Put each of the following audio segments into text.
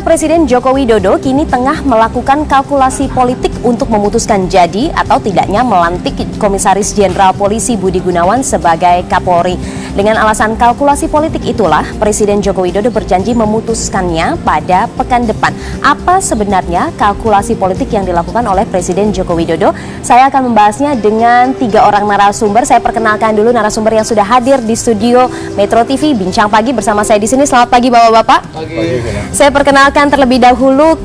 Presiden Joko Widodo kini tengah melakukan kalkulasi politik untuk memutuskan jadi atau tidaknya melantik Komisaris Jenderal Polisi Budi Gunawan sebagai Kapolri. Dengan alasan kalkulasi politik itulah, Presiden Joko Widodo berjanji memutuskannya pada pekan depan. Apa sebenarnya kalkulasi politik yang dilakukan oleh Presiden Joko Widodo? Saya akan membahasnya dengan 3 orang narasumber. Saya perkenalkan dulu narasumber yang sudah hadir di studio Metro TV Bincang Pagi bersama saya di sini. Selamat pagi Bapak-bapak. Pagi. Saya perkenalkan terlebih dahulu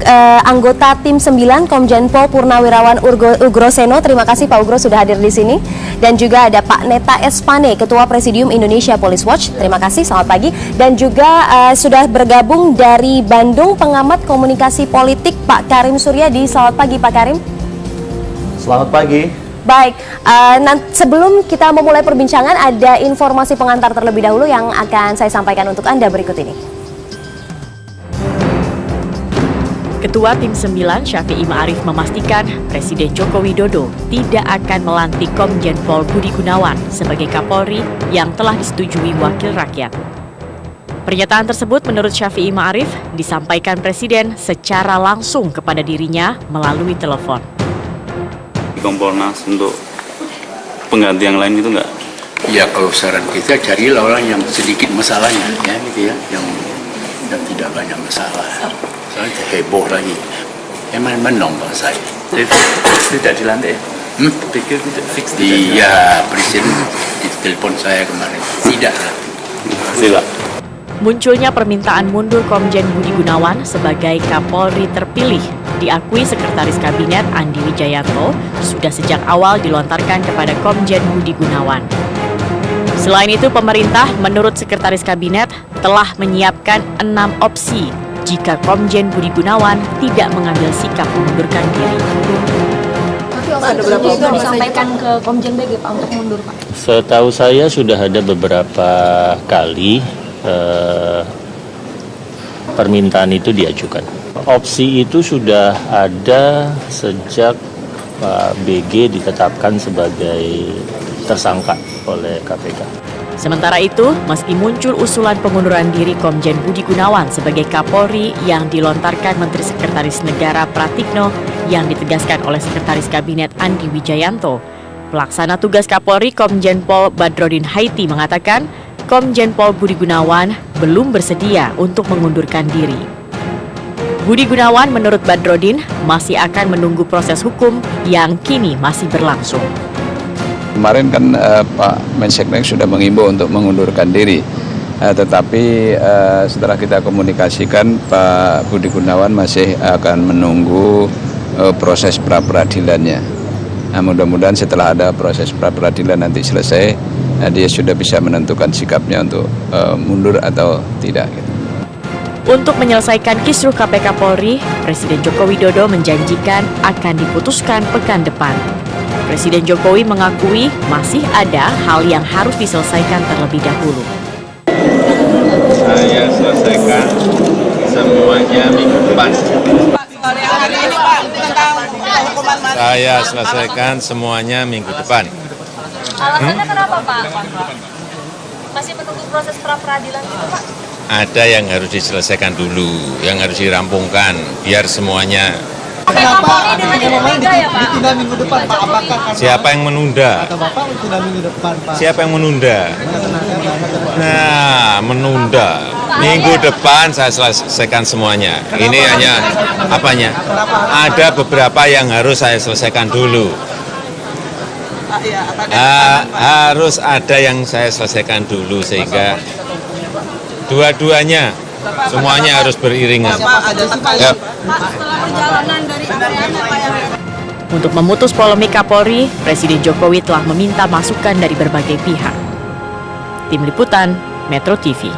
anggota tim 9 Komjen Pol Purnawirawan Ugroseno. Terima kasih Pak Ugro sudah hadir di sini. Dan juga ada Pak Neta Espane, Ketua Presidium Indonesia Police Watch. Terima kasih, selamat pagi. Dan juga sudah bergabung dari Bandung pengamat komunikasi politik Pak Karim Suryadi. Selamat pagi Pak Karim. Selamat pagi. Baik, sebelum kita memulai perbincangan ada informasi pengantar terlebih dahulu yang akan saya sampaikan untuk Anda berikut ini. Ketua Tim 9 Syafi'i Ma'arif memastikan Presiden Joko Widodo tidak akan melantik Komjen Pol Budi Gunawan sebagai Kapolri yang telah disetujui Wakil Rakyat. Pernyataan tersebut menurut Syafi'i Ma'arif disampaikan Presiden secara langsung kepada dirinya melalui telepon. Kompolnas untuk pengganti yang lain itu enggak? Ya kalau saran kita carilah orang yang sedikit masalahnya ya gitu ya, yang tidak banyak masalah. Soalnya heboh lagi. Emang menong bang saya. Tidak dilantik ya? Pikir tidak fix. Iya, Presiden di telepon saya kemarin. Tidak. Sila. Munculnya permintaan mundur Komjen Budi Gunawan sebagai Kapolri terpilih diakui Sekretaris Kabinet Andi Wijayanto sudah sejak awal dilontarkan kepada Komjen Budi Gunawan. Selain itu, pemerintah menurut Sekretaris Kabinet telah menyiapkan 6 opsi jika Komjen Budi Gunawan tidak mengambil sikap mengundurkan diri. Tapi ada berapa itu disampaikan ke Komjen BG Pak untuk mundur Pak? Setahu saya sudah ada beberapa kali permintaan itu diajukan. Opsi itu sudah ada sejak Pak BG ditetapkan sebagai tersangka oleh KPK. Sementara itu, meski muncul usulan pengunduran diri Komjen Budi Gunawan sebagai Kapolri yang dilontarkan Menteri Sekretaris Negara Pratikno yang ditegaskan oleh Sekretaris Kabinet Andi Wijayanto, pelaksana tugas Kapolri Komjen Pol Badrodin Haiti mengatakan Komjen Pol Budi Gunawan belum bersedia untuk mengundurkan diri. Budi Gunawan menurut Badrodin masih akan menunggu proses hukum yang kini masih berlangsung. Kemarin kan Pak Menseknek sudah mengimbau untuk mengundurkan diri, tetapi setelah kita komunikasikan Pak Budi Gunawan masih akan menunggu proses pra-peradilannya. Nah, mudah-mudahan setelah ada proses pra-peradilan nanti selesai, dia sudah bisa menentukan sikapnya untuk mundur atau tidak. Untuk menyelesaikan kisruh KPK Polri, Presiden Joko Widodo menjanjikan akan diputuskan pekan depan. Presiden Jokowi mengakui masih ada hal yang harus diselesaikan terlebih dahulu. Saya selesaikan semuanya minggu depan. Saya selesaikan semuanya minggu depan. Alasannya kenapa Pak? Masih menunggu proses pra-peradilan itu Pak? Ada yang harus diselesaikan dulu, yang harus dirampungkan, biar semuanya. Kenapa ditunda ya, Pak? Ditunda minggu depan, Pak? Apakah Siapa yang menunda? kata Bapak ditunda minggu depan, Pak? Siapa yang menunda? Nah, menunda. Minggu depan saya selesaikan semuanya. Ini hanya apanya? Ada beberapa yang harus saya selesaikan dulu. Harus ada yang saya selesaikan dulu sehingga dua-duanya semuanya harus beriringan. Ya. Untuk memutus polemik Kapolri, Presiden Jokowi telah meminta masukan dari berbagai pihak. Tim Liputan, Metro TV.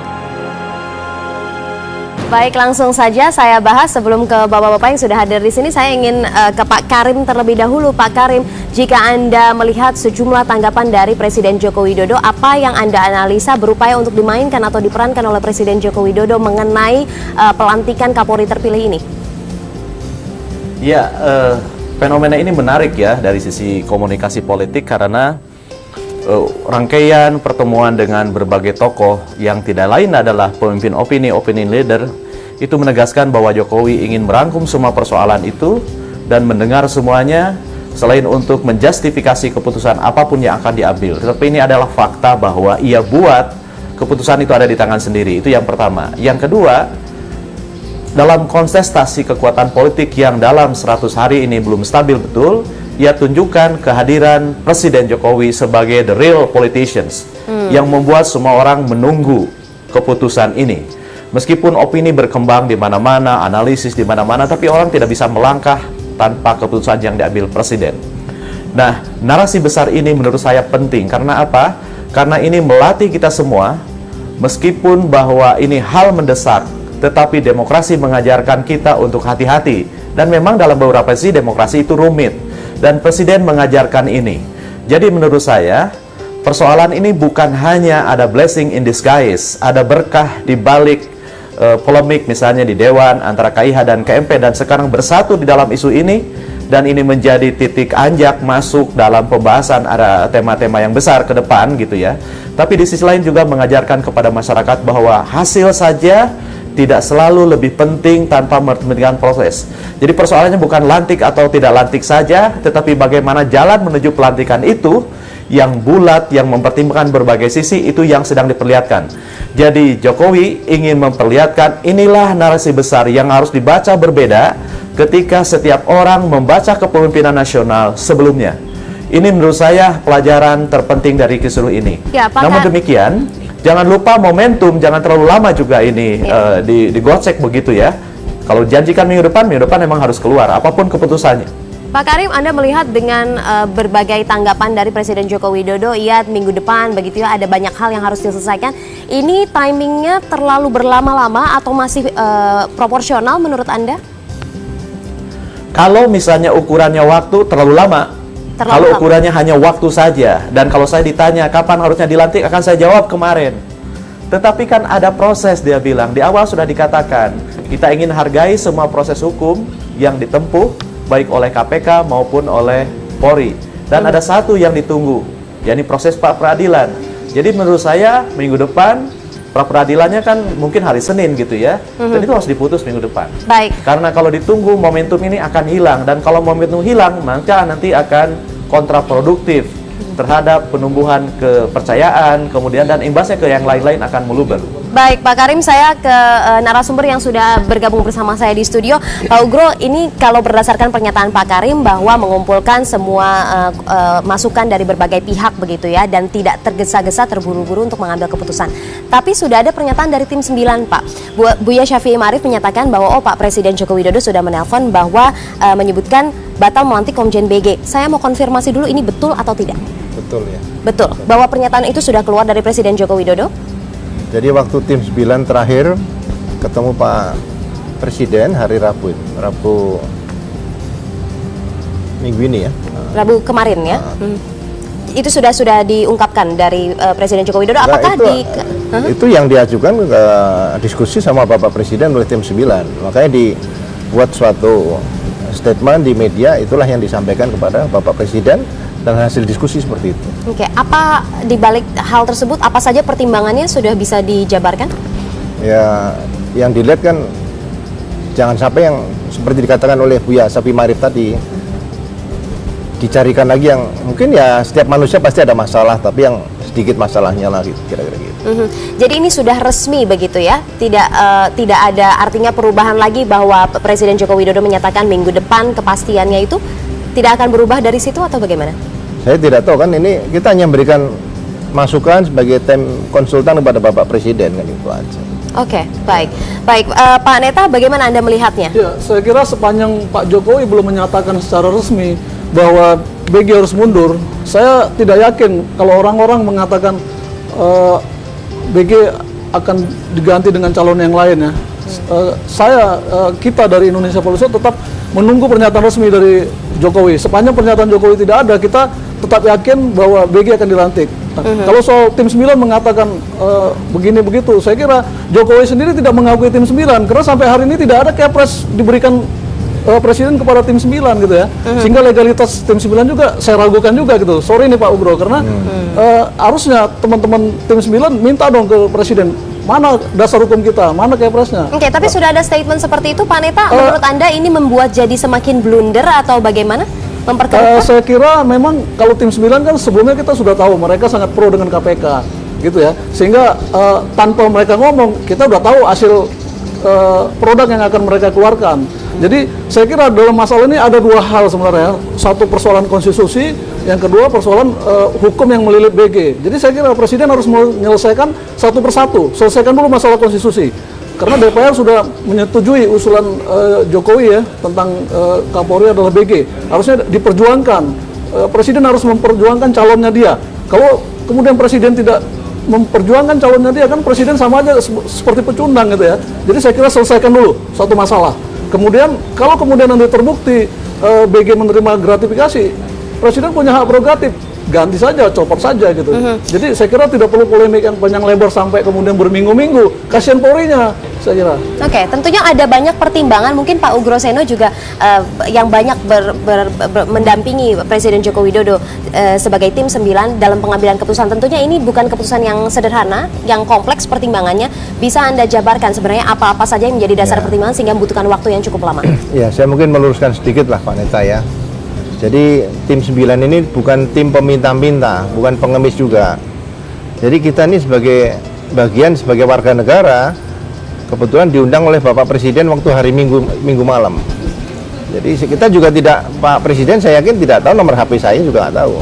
Baik, langsung saja saya bahas sebelum ke bapak-bapak yang sudah hadir di sini. Saya ingin ke Pak Karim terlebih dahulu. Pak Karim, jika Anda melihat sejumlah tanggapan dari Presiden Joko Widodo, apa yang Anda analisa berupaya untuk dimainkan atau diperankan oleh Presiden Joko Widodo mengenai pelantikan Kapolri terpilih ini? Ya, fenomena ini menarik ya dari sisi komunikasi politik karena rangkaian pertemuan dengan berbagai tokoh yang tidak lain adalah pemimpin opini leader itu menegaskan bahwa Jokowi ingin merangkum semua persoalan itu dan mendengar semuanya, selain untuk menjustifikasi keputusan apapun yang akan diambil. Tetapi ini adalah fakta bahwa ia buat keputusan itu ada di tangan sendiri. Itu yang pertama. Yang kedua, dalam kontestasi kekuatan politik yang dalam 100 hari ini belum stabil betul, ia tunjukkan kehadiran Presiden Jokowi sebagai the real politicians yang membuat semua orang menunggu keputusan ini. Meskipun opini berkembang di mana-mana, analisis di mana-mana, tapi orang tidak bisa melangkah tanpa keputusan yang diambil Presiden. Nah, narasi besar ini menurut saya penting. Karena apa? Karena ini melatih kita semua, meskipun bahwa ini hal mendesak, tetapi demokrasi mengajarkan kita untuk hati-hati. Dan memang dalam beberapa sisi demokrasi itu rumit. Dan Presiden mengajarkan ini. Jadi menurut saya, persoalan ini bukan hanya ada blessing in disguise, ada berkah di balik polemik misalnya di Dewan antara KIH dan KMP, dan sekarang bersatu di dalam isu ini, dan ini menjadi titik anjak masuk dalam pembahasan ada tema-tema yang besar ke depan gitu ya. Tapi di sisi lain juga mengajarkan kepada masyarakat bahwa hasil saja tidak selalu lebih penting tanpa memperhatikan proses. Jadi persoalannya bukan lantik atau tidak lantik saja, tetapi bagaimana jalan menuju pelantikan itu yang bulat, yang mempertimbangkan berbagai sisi, itu yang sedang diperlihatkan. Jadi Jokowi ingin memperlihatkan inilah narasi besar yang harus dibaca berbeda ketika setiap orang membaca kepemimpinan nasional sebelumnya. Ini menurut saya pelajaran terpenting dari kisruh ini. Ya, namun demikian, jangan lupa momentum, jangan terlalu lama juga ini digocek begitu ya. Kalau janjikan minggu depan memang harus keluar, apapun keputusannya. Pak Karim, Anda melihat dengan berbagai tanggapan dari Presiden Joko Widodo, iya minggu depan begitu ya, ada banyak hal yang harus diselesaikan. Ini timingnya terlalu berlama-lama atau masih proporsional menurut Anda? Kalau misalnya ukurannya waktu terlalu lama, kalau ukurannya hanya waktu saja, dan kalau saya ditanya kapan harusnya dilantik, akan saya jawab kemarin. Tetapi kan ada proses, dia bilang. Di awal sudah dikatakan, kita ingin hargai semua proses hukum yang ditempuh, baik oleh KPK maupun oleh Polri. Dan ada satu yang ditunggu, yakni proses pra-peradilan. Jadi menurut saya, minggu depan, pra-peradilannya kan mungkin hari Senin gitu ya. Dan itu harus diputus minggu depan. Baik. Karena kalau ditunggu, momentum ini akan hilang. Dan kalau momentum hilang, maka nanti akan kontraproduktif terhadap penumbuhan kepercayaan, kemudian dan imbasnya ke yang lain-lain akan meluber. Baik, Pak Karim, saya ke narasumber yang sudah bergabung bersama saya di studio. Pak Ugro, ini kalau berdasarkan pernyataan Pak Karim bahwa mengumpulkan semua masukan dari berbagai pihak begitu ya, dan tidak tergesa-gesa terburu-buru untuk mengambil keputusan. Tapi sudah ada pernyataan dari tim 9, Pak. Buya Syafi'i Ma'arif menyatakan bahwa Pak Presiden Joko Widodo sudah menelpon bahwa menyebutkan batal melantik Komjen BG. Saya mau konfirmasi dulu, ini betul atau tidak? Betul ya. Betul. Bahwa pernyataan itu sudah keluar dari Presiden Joko Widodo? Jadi waktu tim 9 terakhir ketemu Pak Presiden hari Rabu minggu ini ya. Rabu kemarin ya. Itu sudah diungkapkan dari Presiden Joko Widodo. Apakah itu yang diajukan diskusi sama Bapak Presiden oleh tim 9. Makanya dibuat suatu statement di media, itulah yang disampaikan kepada Bapak Presiden. Dan hasil diskusi seperti itu. Oke, apa dibalik hal tersebut, apa saja pertimbangannya sudah bisa dijabarkan? Ya, yang dilihat kan jangan sampai yang seperti dikatakan oleh Buya Syafi'i Ma'arif tadi, dicarikan lagi yang mungkin ya setiap manusia pasti ada masalah, tapi yang sedikit masalahnya lah gitu, kira-kira gitu. Jadi ini sudah resmi begitu ya, tidak ada artinya perubahan lagi bahwa Presiden Joko Widodo menyatakan minggu depan kepastiannya itu tidak akan berubah dari situ atau bagaimana? Saya tidak tahu, kan ini kita hanya memberikan masukan sebagai tim konsultan kepada Bapak Presiden, kan itu aja. Oke, baik. Pak Neta, bagaimana Anda melihatnya? Ya, saya kira sepanjang Pak Jokowi belum menyatakan secara resmi bahwa BG harus mundur, saya tidak yakin kalau orang-orang mengatakan BG akan diganti dengan calon yang lain ya. Kita dari Indonesia Police tetap menunggu pernyataan resmi dari Jokowi. Sepanjang pernyataan Jokowi tidak ada, kita tetap yakin bahwa BG akan dilantik. Kalau soal tim 9 mengatakan begini begitu, saya kira Jokowi sendiri tidak mengakui tim 9 karena sampai hari ini tidak ada kepres diberikan Presiden kepada tim 9 gitu ya. Sehingga legalitas tim 9 juga saya ragukan juga gitu. Sorry nih Pak Ugro, karena harusnya teman-teman tim 9 minta dong ke Presiden, Mana dasar hukum kita? Mana Kepresnya? Oke, tapi sudah ada statement seperti itu, Pak Neta. Menurut Anda ini membuat jadi semakin blunder atau bagaimana? Memperkeruh? Saya kira memang kalau tim 9 kan sebelumnya kita sudah tahu mereka sangat pro dengan KPK, gitu ya. Sehingga tanpa mereka ngomong, kita udah tahu hasil produk yang akan mereka keluarkan. Jadi saya kira dalam masalah ini ada dua hal sebenarnya. Satu persoalan konstitusi, yang kedua persoalan hukum yang melilit BG. Jadi saya kira Presiden harus menyelesaikan satu persatu. Selesaikan dulu masalah konstitusi. Karena DPR sudah menyetujui usulan Jokowi ya tentang Kapolri adalah BG. Harusnya diperjuangkan. Presiden harus memperjuangkan calonnya dia. Kalau kemudian Presiden tidak memperjuangkan calonnya dia, kan Presiden sama aja seperti pecundang gitu ya. Jadi saya kira selesaikan dulu satu masalah. Kemudian kalau kemudian nanti terbukti BG menerima gratifikasi, Presiden punya hak prerogatif, ganti saja, copot saja gitu. Jadi saya kira tidak perlu polemik yang panjang lebar sampai kemudian berminggu-minggu. Kasihan Polri-nya, saya kira. Oke, tentunya ada banyak pertimbangan. Mungkin Pak Ugroseno juga yang banyak mendampingi Presiden Joko Widodo sebagai tim 9 dalam pengambilan keputusan. Tentunya ini bukan keputusan yang sederhana, yang kompleks pertimbangannya. Bisa Anda jabarkan sebenarnya apa-apa saja yang menjadi dasar pertimbangan sehingga membutuhkan waktu yang cukup lama? Ya, saya mungkin meluruskan sedikit lah Pak Neta ya. Jadi tim 9 ini bukan tim peminta-minta, bukan pengemis juga. Jadi kita ini sebagai bagian sebagai warga negara, kebetulan diundang oleh Bapak Presiden waktu hari Minggu malam. Jadi kita juga tidak, Pak Presiden saya yakin tidak tahu nomor HP saya, juga nggak tahu.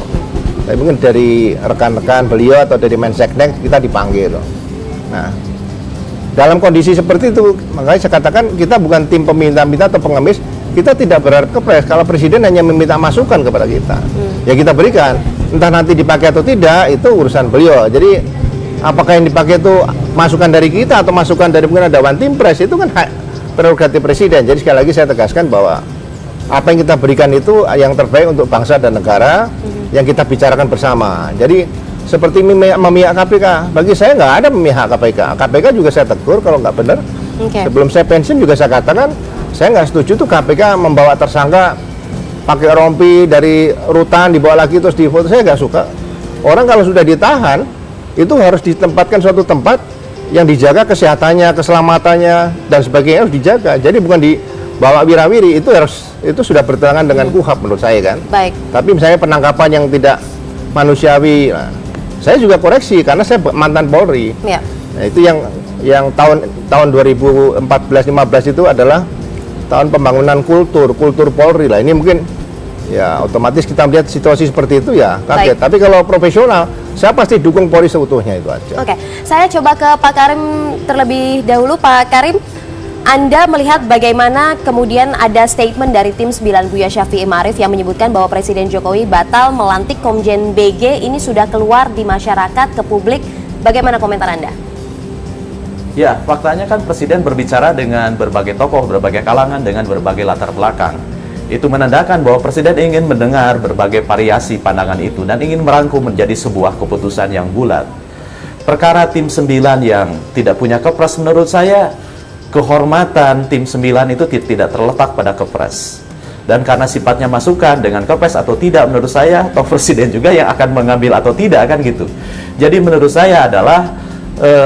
Tapi mungkin dari rekan-rekan beliau atau dari Menseknek kita dipanggil. Nah, dalam kondisi seperti itu, makanya saya katakan kita bukan tim peminta-minta atau pengemis. Kita tidak berharap kepres, kalau Presiden hanya meminta masukan kepada kita, ya kita berikan. Entah nanti dipakai atau tidak, itu urusan beliau. Jadi apakah yang dipakai itu masukan dari kita atau masukan dari mungkin Dewan Tim Pres, itu kan hak prerogatif Presiden. Jadi sekali lagi saya tegaskan bahwa apa yang kita berikan itu yang terbaik untuk bangsa dan negara, yang kita bicarakan bersama. Jadi seperti memihak KPK, bagi saya nggak ada memihak KPK. KPK juga saya tegur kalau nggak benar. Sebelum saya pensiun juga saya katakan, saya nggak setuju tuh KPK membawa tersangka pakai rompi dari rutan dibawa lagi terus difoto. Saya nggak suka. Orang kalau sudah ditahan itu harus ditempatkan suatu tempat yang dijaga kesehatannya, keselamatannya dan sebagainya harus dijaga. Jadi bukan dibawa wirawiri, itu sudah bertentangan dengan KUHAP menurut saya kan. Baik. Tapi misalnya penangkapan yang tidak manusiawi, nah, saya juga koreksi karena saya mantan Polri. Ya. Nah, itu yang tahun 2014-15 itu adalah tahun pembangunan kultur Polri lah. Ini mungkin ya otomatis kita melihat situasi seperti itu ya kaget. Tapi kalau profesional, saya pasti dukung Polri seutuhnya, itu aja. Oke, saya coba ke Pak Karim terlebih dahulu. Pak Karim, Anda melihat bagaimana kemudian ada statement dari tim 9 Buya Syafi'i Ma'arif yang menyebutkan bahwa Presiden Jokowi batal melantik Komjen BG, ini sudah keluar di masyarakat, ke publik. Bagaimana komentar Anda? Ya, faktanya kan Presiden berbicara dengan berbagai tokoh, berbagai kalangan, dengan berbagai latar belakang. Itu menandakan bahwa Presiden ingin mendengar berbagai variasi pandangan itu dan ingin merangkum menjadi sebuah keputusan yang bulat. Perkara tim 9 yang tidak punya kepres, menurut saya kehormatan tim 9 itu tidak terletak pada kepres. Dan karena sifatnya masukan dengan kepres atau tidak, menurut saya toh Presiden juga yang akan mengambil atau tidak kan gitu. Jadi menurut saya adalah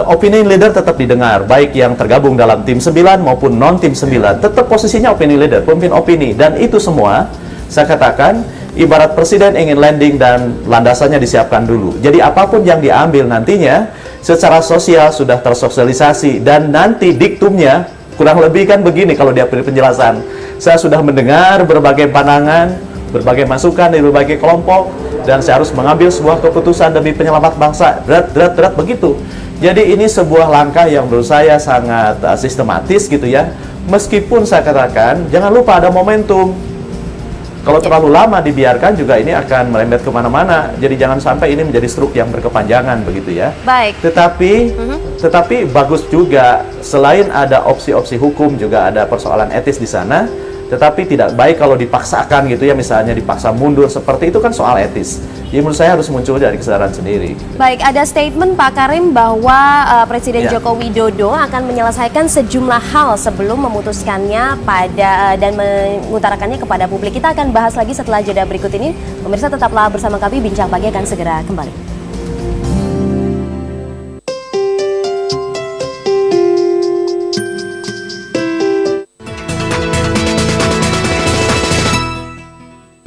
opinion leader tetap didengar, baik yang tergabung dalam tim 9 maupun non tim 9, tetap posisinya opinion leader, pemimpin opini. Dan itu semua, saya katakan, ibarat Presiden ingin landing dan landasannya disiapkan dulu. Jadi apapun yang diambil nantinya, secara sosial sudah tersosialisasi, dan nanti diktumnya, kurang lebih kan begini kalau dia beri penjelasan. Saya sudah mendengar berbagai pandangan, berbagai masukan dari berbagai kelompok, dan saya harus mengambil sebuah keputusan demi penyelamat bangsa, berat begitu. Jadi ini sebuah langkah yang menurut saya sangat sistematis gitu ya. Meskipun saya katakan, jangan lupa ada momentum. Kalau terlalu lama dibiarkan juga ini akan merembet kemana-mana. Jadi jangan sampai ini menjadi struk yang berkepanjangan begitu ya. Baik. Tetapi bagus juga, selain ada opsi-opsi hukum juga ada persoalan etis di sana. Tetapi tidak baik kalau dipaksakan gitu ya, misalnya dipaksa mundur seperti itu kan soal etis. Jadi menurut saya harus muncul dari kesadaran sendiri. Baik, ada statement Pak Karim bahwa Presiden Joko Widodo akan menyelesaikan sejumlah hal sebelum memutuskannya dan mengutarakannya kepada publik. Kita akan bahas lagi setelah jeda berikut ini. Pemirsa tetaplah bersama kami, Bincang Pagi akan segera kembali.